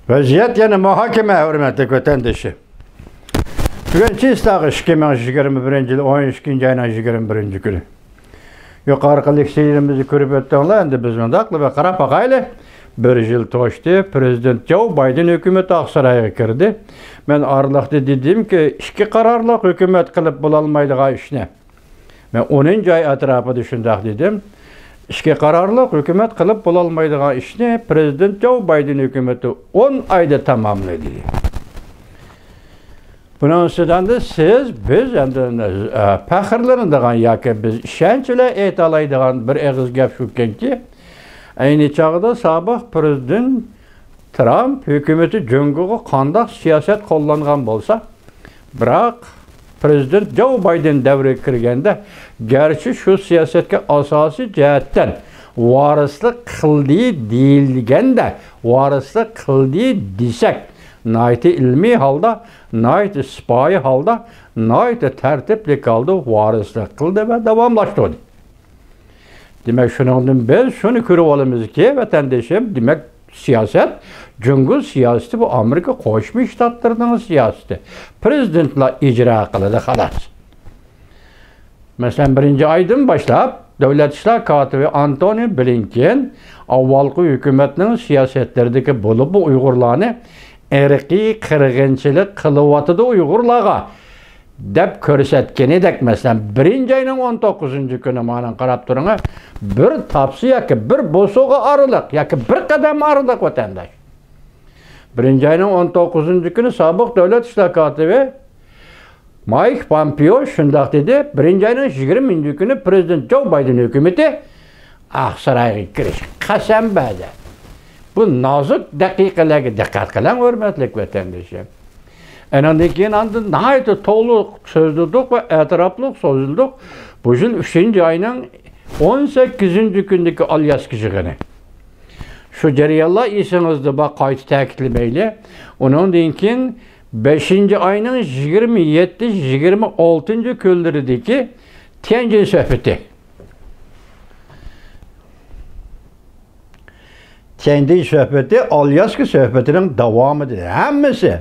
Vaziyet yani muhakeme hürmetli vatandaşı. Bugün çiğstağı 2021 yıl 12. ayının 21. günü. Yukarı seyirimizi görüp öttüğünde endi biz bunu aklı ve qarap bakaylı. Bir yıl toştu, Prezident Joe Biden hükümeti Aksaray'a kirdi. Ben arlıqda dedim ki, iki kararlıq hükümet kılıp bulalmaylığa işine. Ben 10. ay atrafı düşündük dedim. İki kararlıq hükümet kılıp bulalmaylığa işine Prezident Joe Biden hükümeti 10 ayda tamamladı. Bunun üstünden de biz pəxirlərindəğən yaki biz işənçilə eytalaydıqan bir əğiz gəp şükken ki, aynı çağda sabah Prezident Trump hükümeti cüngüğü qandaq siyaset kollanğan bolsa, bırak Prezident Joe Biden devre kirgende, gerçi şu siyasetke asası cəhətdən varıslık kıldığı deyilgende, varıslık kıldığı desek, nayeti ilmi halda, nayeti sipahi halda, nayeti tertiplik halda varıslık kıldı ve devamlaştırdı. Demek şunun biz şunu görüp olumuz ki vatandaşım demek siyaset, cüngül siyaseti bu Amerika Koşmuş Ştatlarının siyaseti. Prezidentle icra kılıdı halas. Mesela 1. aydan başlayıp Devlet İşler Katibi Antony Blinken avvalki hükümetinin siyasetlerdeki bulup Uygurlarını erki kırgınçılık kılıvatıda Uygurlarga dep körsetkeni dek mesela 1. ayının 19. günü manan qarap turuna bir tapsı yaki bir bosoğa arılık yaki bir kadem arılık vatandaş. 1. ayının 19. günü sabık Devlet İşler Katibi Mike Pompeo şundak dedi, 1. ayının 20. günü Prezident Joe Biden hükümeti Aksaray'a giriş. Kasem bade. Bu nazik dakikalarga dikkat kılan hürmetlik vatandaşım. Enandan keyin andan nahayet to'liq so'zladik ve etraflık so'zladik. Bu yıl 3. ayının 18. gündeki Alyaska yig'ini. Şu jarayonlar esingizda bak qayta ta'kidlamayli. Undan keyin 5. ayının 27-26 kunlaridagi Tianjin suhbati. Tianjin suhbati Alyaska suhbatining davomidir. Hammasi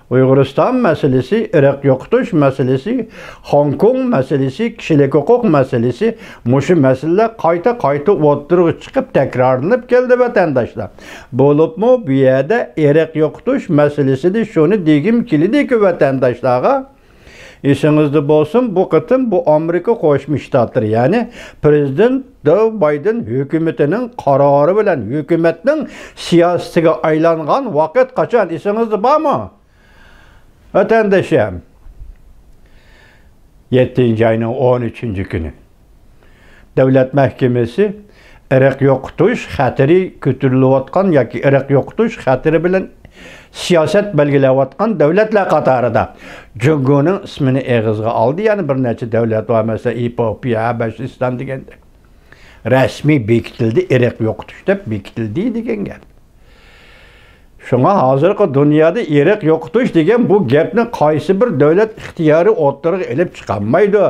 Uyguristan meselesi, Irak yokutuş meselesi, Hong Kong meselesi, kişilik hukuk meselesi, muşu meseleler kayta oturup çıkıp tekrarlanıp geldi vatandaşlar. Bulup mu bir yerde Irak yokutuş meselesi de şunu diyeyim kilidi ki vatandaşlara, İşinizde bolsun bu kıtım bu Amerika Koşmuş Ştatları yani Prezident Joe Biden hükümetinin kararı bilen hükümetinin siyasetine aylanğan vakit kaçan işinizde var mı? Vatandaşım 7. ayının 13. günü Devlet Mahkemesi Irak yokutuş xatiri kötürülüyotgan yoki Irak yokutuş xatiri bilen siyaset belgileyotgan devletler qatarida Cüngü'nün ismini eğizge aldı. Yani bir neçe devlet var mesela Etiyopya, Habeşistan degende. Resmi bekitildi, Irak yokutuş dep bekitildi degen gap. Şuna hazırki dünyada Irak yokutuş degen bu gapni qaysi bir devlet ixtiyari o'ttirg'i elib chiqolmaydi.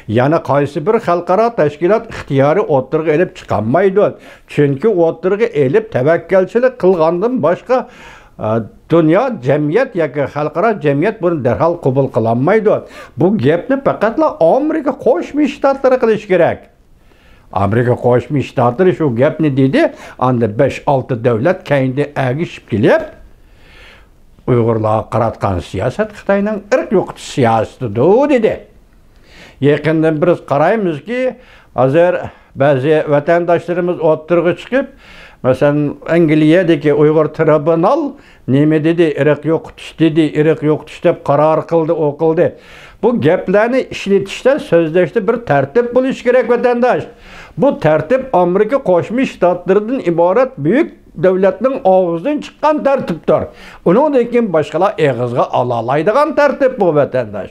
Yani qaysi bir xalqaro tashkilot ixtiyari o'ttirg'i elib chiqolmaydi. Chunki o'ttirg'i elib tavakkalchilik qilgandan boshqa dünya cemiyet yoki xalqaro cemiyet bunu derhal qabul qilolmaydi. Bu gapni faqatla Amerika Qo'shma Shtatlari qilish kerak. Amerika Qo'shma Shtatlari shu gapni dedi, anda 5-6 devlet kendi agishib kelib, Uyg'urlarga qaratgan siyaset Xitoyning irq yo'qotish siyosatidir dedi. Yaqindan biz qaraymiz-ki, hozir ba'zi vatandoshlarimiz o'ttirg'i chiqib, mesela Angliyadagi Uyg'ur tribunal nima dedi, irq yo'qotish dedi, irq yo'qotish deb qaror qildi, o'qildi. Bu gaplarni ishlatishda, so'zlashda bir tartib bo'lishi kerak vatandosh. Bu tertip Amerika Qo'shma Shtatlaridan iborat büyük devletning og'zidan chiqqan tartibdir. Undan keyin boshqalar eg'izga olalaydigan tartib bu vatandosh.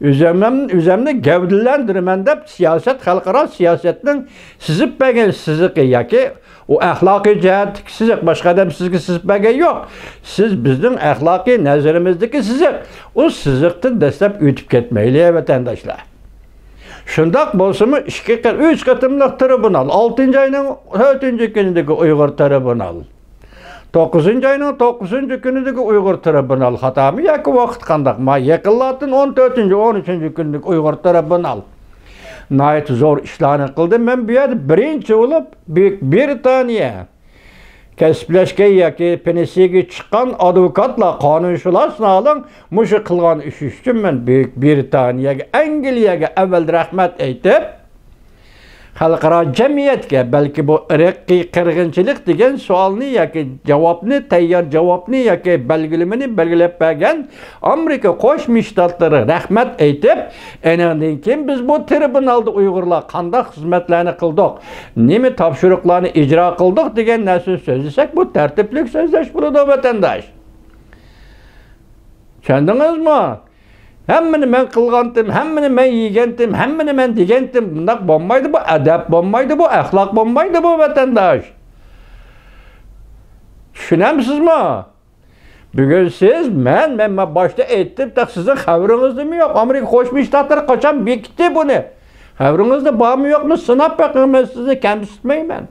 Üzemni gavdillandirman deb siyaset, xalqaro siyasetning sizib bergan siziqi yoki o ahlaki cihetdeki siziq başka adam sizga sizib bergan yo'q. Siz bizning axloqiy nazarimizdagi siziq. O siziqdan dastlab o'tib ketmayli vatandoshlar. Şundak bolsumu 3 qatımlıq tribunal, 6. ayının 4. günündeki Uyghur tribunal. 9 ayının 9 günüdeki Uygur tribunal hatamı yakı vakit kandak. Ma yakınlatın 14 13 günlük Uygur tribunal. Nayet zor işlerini kıldım. Ben bir yer birinci olup Büyük Britaniya kesipleşke yaki penisiga chiqqan advokatlar qonunchilar alın mushu qilgan ish uchun men Büyük Britaniyaga Angliyaga avval rahmat aytib xalqaro jamiyatga balki bu irqiy qirg'inchilik degan savolni yoki javobni tayyor javobni yoki belgilab bergan Amerika Qo'shma Shtatlari rahmat aytib endan keyin biz bu tribunalda Uyg'urlar qanday xizmatlarni qildik, nima topshiriqlarni ijro qildik degan narsa so'zlasak bu tartiblik so'zlash bo'ladi vatandosh. Tushundingizmi? Hammani men qilgandim, hammani men yegandim, hammani men degandim. Bundaq bo'lmaydi bu, adab bo'lmaydi bu, axloq bo'lmaydi bu vatandosh. Tushunamsizmi? Bugun siz men boshda aytdim, sizning xabaringizdami yo'q? Amerika Qo'shma Shtatlari qachon bekitdi buni? Xabaringizda bormi yo'qmi? Sinab baqaman, sizni kamsitmayman.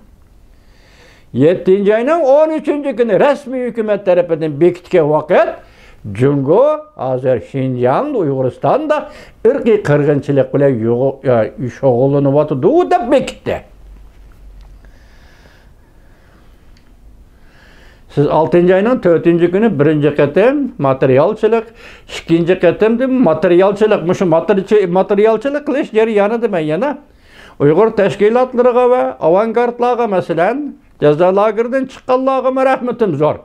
7-oyning 13-kuni rasmiy hukumat tomonidan bekitgan vaqt Jungo hozir Xinjiang, Uyg'uristonda irqiy qirg'inchilik bilan shug'ullanyapti deb bekitdi. Siz 6-oyning 4-kuni birinchi qatim materialchilik, ikkinchi qatim materialchilik, mushu materialchilik qilish jarayonida men yana Uyg'ur tashkilotlariga va avangardlarga, masalan, jazo lageridan chiqqanlarga rahmatim zo'r.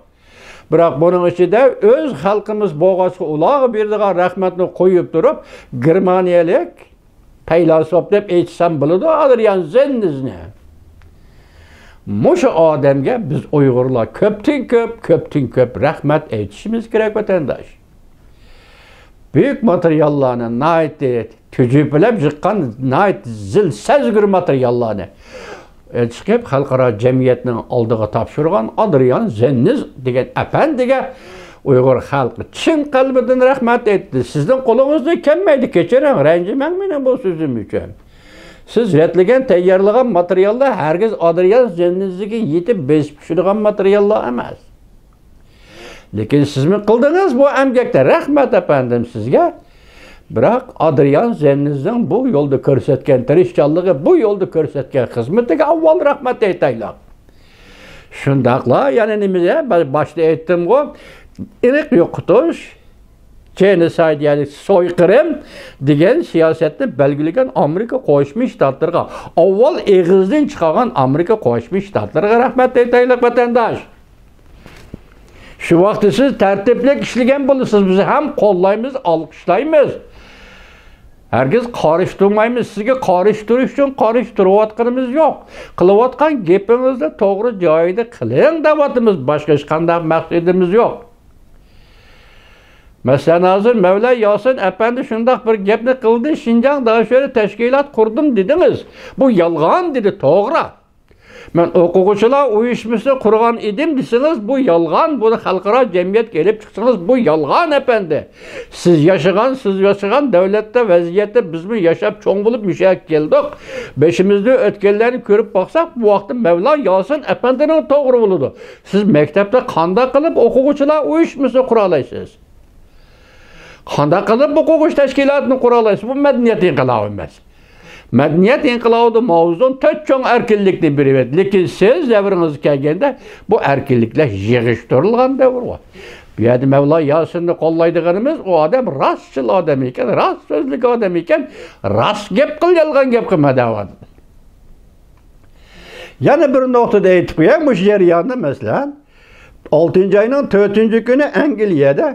Biroq buning ichida o'z xalqimiz bo'g'azga ularga berdigan rahmatni qo'yib turib, Germaniyalik faylasuf deb aytsam bo'ladi, Adrian Zennizni. Mushu odamga biz Uyg'urlar ko'pdan ko'p rahmat aytishimiz kerak vatandosh. Büyük materiallarni tücüplab chiqqan zil sezgir materiallarni chiqib xalqaro jamiyatning oldiga topshirgan Adrian Zenniz degan apandiga Uyg'ur xalqi chin qalbidan rahmat aytdi. Sizning qo'lingizdan kelmaydi, kechiring, ranjimang mening bu so'zim uchun. Siz retlagan, tayyorlagan materiallar hargiz Adrian Zennizga yetib besib tushirgan materiallar emas. Lekin siz mi qildingiz bu emgakda? Rahmat apandim sizga. Biroq Adrian Zennizning bu yo'lda ko'rsatgan tirishchanligi, bu yo'lda ko'rsatgan xizmatiga avval rahmat aytaylik. Shundaqla, yana nima boshda aytdim-ku, irq yo'qotish, genocide yani soykırım degan siyosatni belgilagan Amerika Qo'shma Shtatlariga, avval eg'izdan chiqargan Amerika Qo'shma Shtatlariga rahmat aytaylik vatandosh. Shu vaqtda siz tartibli ishlagan bo'lasiz, biz ham qo'llaymiz, olqishlaymiz. Herkes qarishtirmaymiz, sizga qarishtirish uchun qarishtirayotganimiz yo'q. Qilayotgan gapingizni to'g'ri joyida qiling deyapmiz, boshqa hech qanday maqsadimiz yo'q. Masalan, hozir Mevla Yasin efendi shundoq bir gapni qildi, Xinjiang da'shari tashkilot qurdim dedingiz. Bu yolg'on dedi, to'g'ri. Men o'quvchilar uyushmasi qurgan edim desiniz, bu yolg'on, buni xalqaro jamiyat kelib chiqsangiz, bu yolg'on efendi. Siz yaşagan davlatda vaziyatda bizmi yashab cho'ng bo'lib mushak keldik. Beshimizda o'tganlarni ko'rib baqsak, bu vaqtda Mevla Yasin efendining to'g'ri bo'ladi. Siz maktabda qanday qilib o'quvchilar uyushmasi qura olasiz? Qanday qilib o'quv tashkilotini qura olasiz? Bu madaniyat inqilobi emas. Madaniyat inqilobida mavzun to'rt cho'ng erkinlikni beradi. Lekin siz davringizga kelganda bu erkinliklar yig'ishtirilgan davr. Bu yerda Mevla Yasinni qo'llaydiganimiz o odam rostchil odam ekan, rost so'zlik odam ekan, rost gap qil, yolg'on gap qilmadi. Yana bir nuqtada aytib qo'yay, bu jarayonni masalan 6-oyning 4-kuni Angliyada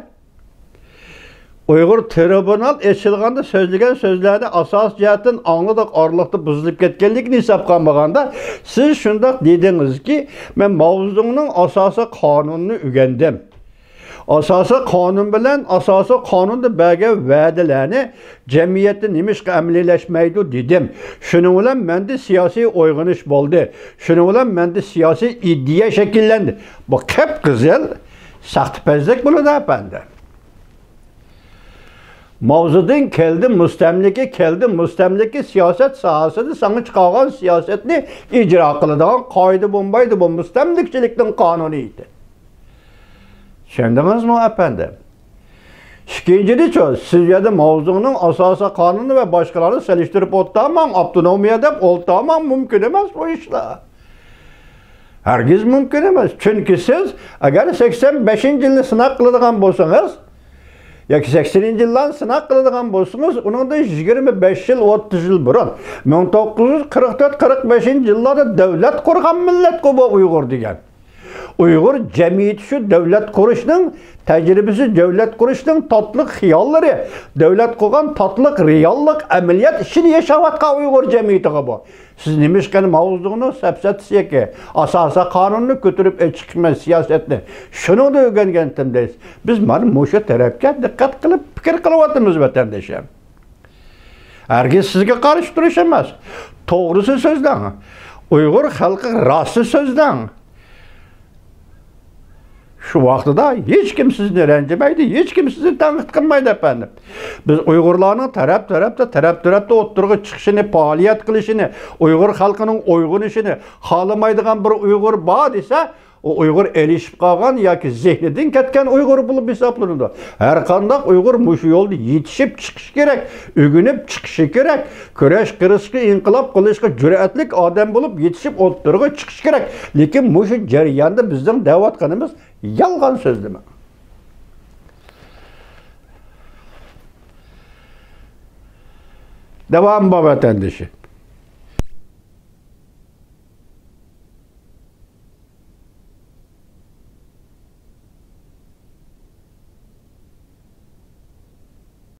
Uyghur tribunal açılganda sözlügen sözlerde asas cihetten anladık arlıqda buzulup ketkenlikini hesaplanmaganda siz şundak dediniz ki ben mavzunun asası kanununu ügendim. Asası kanun bilen asası kanunda belge vədələrini cemiyette nimişki əmliləşməydi dedim. Şunun bilen mende siyasi oyğunış oldu. Şunun bilen mende siyasi iddia şekillendi. Bu kep güzel sahtipezlik bunu da efendim. Mavzudan keldi müstemliki siyaset sahasında sana çıkargan siyasetini icra kıldıgan kaydı bombaydı bu müstemlikçilikten kanuniydi. Tushundingizmi efendim? İkincisi, sizce de mavzunun asası kanunu ve başkalarını seliştirip otamam, avtonomiya deb otamam mümkün emas bu işler. Hergiz mümkün emas. Çünkü siz eğer 85. yılını sınav kıladigan bolsanız, yoki 80. yıldan sınav kıladigan bolsanız, onun da 25 yıl, 30 yıl burun 1944-45 yıllarda devlet kurgan millet bu Uygur degan. Uygur cemiyeti şu devlet kuruşunun tecrübesi, devlet kuruşunun tatlılık hiyalları, devlet kurgan tatlılık, reallık, ameliyat işini yaşavatkan Uygur cemiyeti bu. Siz nemişken mavuzluğunu sepsetisiye ki, asasa kanununu götürüp çıkma siyasetini, şunu da öğrengentimdeyiz. Biz benim muşu tarafka dikkat kılıp, fikir kılıvatımız vatandaşım. Herkes sizge karıştırış emez. Doğrusu sözden, Uygur halkı rastı sözden. Şu vaxtıda hiç kim sizni rencimeydi, hiç kim sizi tanqid qilmaydi efendim. Biz Uygurlarning taraf-tarafda o'ttirg'i chiqishini, faaliyat qilishini, Uygur xalqining uyg'unishini xohlamaydigan bir Uygur bor desa, o Uygur elishib qolgan yoki zehnidan ketgan Uygur bo'lib hisoblanadi. Har qanday Uygur mushu yo'lda yetishib chiqish kerak, o'ginib chiqishi kerak, kurash qilishga, inqilob qilishga jur'atlik odam bo'lib yetishib o'ttirg'i chiqish kerak. Lekin mushu jarayonda bizning da'vatganimiz yolg'on so'zlama. Devam vatandaşı.